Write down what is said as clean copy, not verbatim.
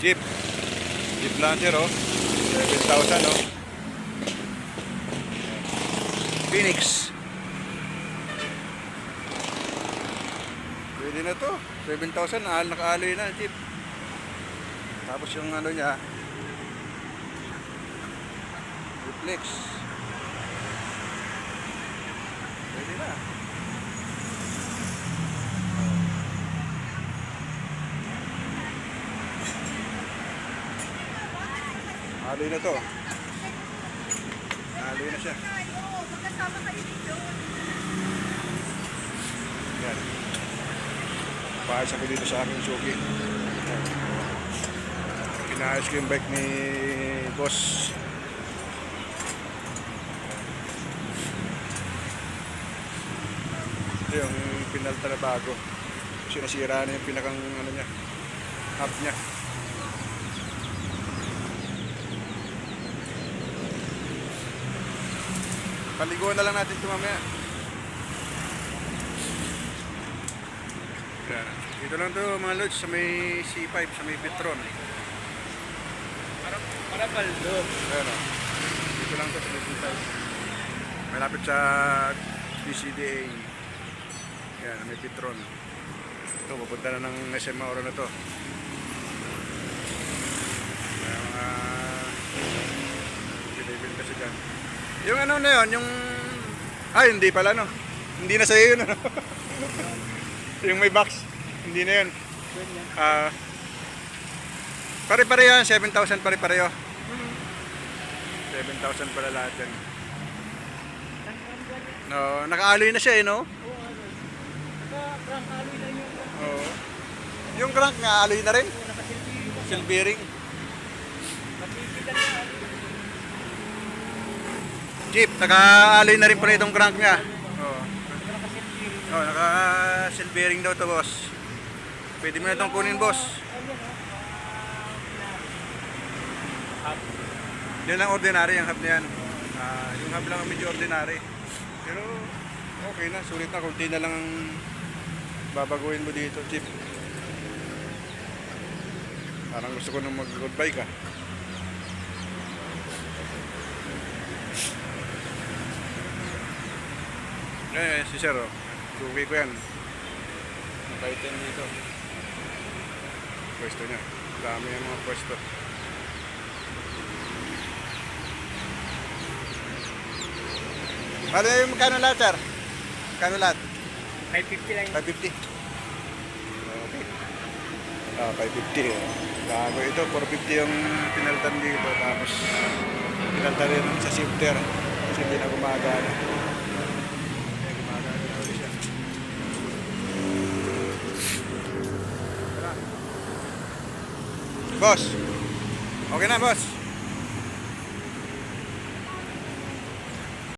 Jeep. Jeep Lancer, oh. 7,000, oh. Phoenix. Pwede na to. 7,000. Naka-alloy na, Jeep. Tapos yung ano niya, reflex. Pwede na. Alloy na to. Alloy na siya. Magkasama kayo dito. Yan. Paayos ako dito sa aking Suki. Pinaayos ko yung bike ni boss. Ito yung pinalta na bago. Kasi nasira na yung pinakang ano niya, hub niya. Paliguan na lang natin ito mamaya. Yan. Dito lang to mga lods sa may C5, sa may Petron. Para paldo. Ayan o. Dito lang to sa may C5. Malapit sa PCDA. Yan, may Petron. Ito, pupunta na ng SM Mauro na to. Kaya mga pinibili kasi dyan. Yung ano na yun, yung... Ay, hindi pala no. Hindi na sa'yo yun ano. Yung may box, hindi na yun. Pare-pare yan, 7,000 pare-pareho. 7,000 pala lahat yan. No, naka-alloy na siya eh, no? Naka-crank alloy na yun. Oo. Yung crank nga, alloy na rin. Seal bearing. Jeep, naka-alloy na rin pala itong crank niya. Oo. Oh, naka-seal bearing daw to, boss. Pwede mo na itong kunin, boss. Yan lang ordinary, yung hub na yan. Yung hub lang ang medyo ordinary. Pero okay na, sulit na. Kunti na lang ang babaguhin mo dito, Jeep. Parang gusto ko nang mag-road bike ah. Eh, si Sir, oh. Suki ko yan. Nakaitin dito. Pwesto niya. Dami yung mga pwesto. Ano yung magkano lahat, Sir? Magkano lahat? 550 lang. 550. Okay. 550. Bago ito, 450 yung pinaltan dito. Tapos, pinaltan rin sa shifter. Kasi hindi na gumagana. Gumagana na ulit siya. Boss. Okay na, boss.